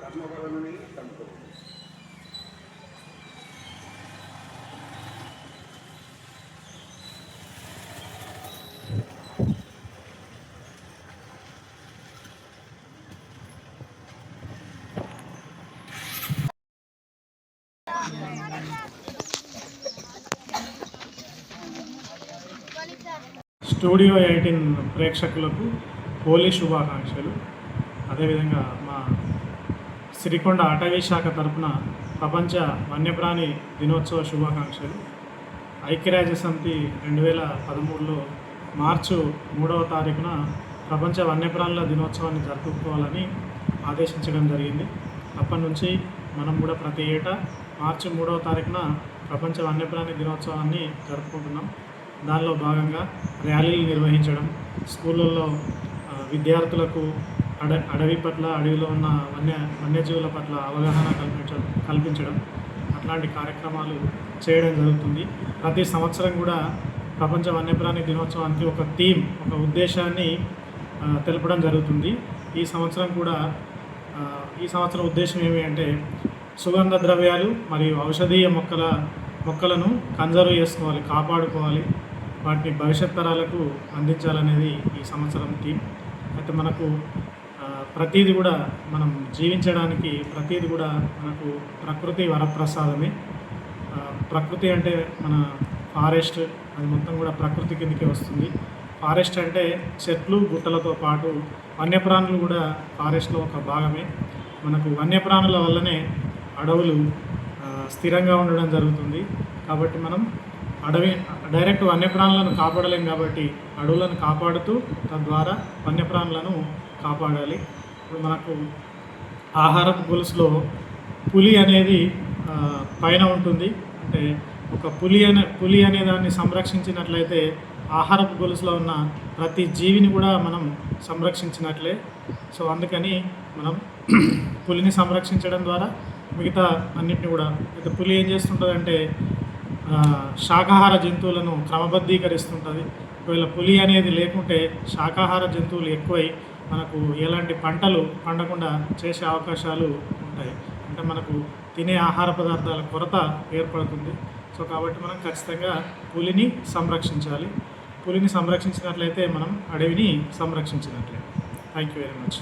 కర్మఫలమని కనుక్కోవాలి. స్టూడియో 18 ప్రేక్షకులకు హోలీ శుభాకాంక్షలు. అదేవిధంగా మా సిరికొండ అటవీ శాఖ తరపున ప్రపంచ వన్యప్రాణి దినోత్సవ శుభాకాంక్షలు. ఐక్యరాజ్యసమితి 2013లో మార్చి 3వ తారీఖున ప్రపంచ వన్యప్రాణుల దినోత్సవాన్ని జరుపుకోవాలని ఆదేశించడం జరిగింది. అప్పటి నుంచి మనం కూడా ప్రతి ఏటా మార్చి 3వ తారీఖున ప్రపంచ వన్యప్రాణి దినోత్సవాన్ని జరుపుకుంటున్నాం. దానిలో భాగంగా ర్యాలీలు నిర్వహించడం, స్కూళ్ళల్లో విద్యార్థులకు అడవి పట్ల, అడవిలో ఉన్న వన్యజీవుల పట్ల అవగాహన కల్పించడం అట్లాంటి కార్యక్రమాలు చేయడం జరుగుతుంది. ప్రతి సంవత్సరం కూడా ప్రపంచ వన్యప్రాణి దినోత్సవానికి ఒక థీమ్, ఒక ఉద్దేశాన్ని తెలపడం జరుగుతుంది. ఈ సంవత్సరం ఉద్దేశం ఏమి అంటే సుగంధ ద్రవ్యాలు మరియు ఔషధీయ మొక్కలను కన్జర్వ్ చేసుకోవాలి, కాపాడుకోవాలి, వాటిని భవిష్యత్ తరాలకు అందించాలనేది ఈ సంవత్సరం థీమ్. అయితే మనకు ప్రతీది కూడా మనం జీవించడానికి ప్రతీది కూడా మనకు ప్రకృతి వరప్రసాదమే. ప్రకృతి అంటే మన ఫారెస్ట్, అది మొత్తం కూడా ప్రకృతి కిందకే వస్తుంది. ఫారెస్ట్ అంటే చెట్లు గుట్టలతో పాటు వన్యప్రాణులు కూడా ఫారెస్ట్లో ఒక భాగమే. మనకు వన్యప్రాణుల వల్లనే అడవులు స్థిరంగా ఉండడం జరుగుతుంది. కాబట్టి మనం డైరెక్ట్ వన్యప్రాణులను కాపాడలేం కాబట్టి అడవులను కాపాడుతూ తద్వారా వన్యప్రాణులను కాపాడాలి. ఇప్పుడు మనకు ఆహారపు గొలుసులో పులి అనేది పైన ఉంటుంది. అంటే ఒక పులి అనే దాన్ని సంరక్షించినట్లయితే ఆహారపు గొలుసులో ఉన్న ప్రతి జీవిని కూడా మనం సంరక్షించినట్లే. సో అందుకని మనం పులిని సంరక్షించడం ద్వారా మిగతా అన్నింటినీ కూడా, అయితే పులి ఏం చేస్తుంటుందంటే శాకాహార జంతువులను క్రమబద్ధీకరిస్తుంటుంది. ఒకవేళ పులి అనేది లేకుంటే శాకాహార జంతువులు ఎక్కువై మనకు ఎలాంటి పంటలు పండకుండా చేసే అవకాశాలు ఉంటాయి. అంటే మనకు తినే ఆహార పదార్థాల కొరత ఏర్పడుతుంది. సో కాబట్టి మనం ఖచ్చితంగా పులిని సంరక్షించాలి. పులిని సంరక్షించినట్లయితే మనం అడవిని సంరక్షించినట్లే. Thank you very much.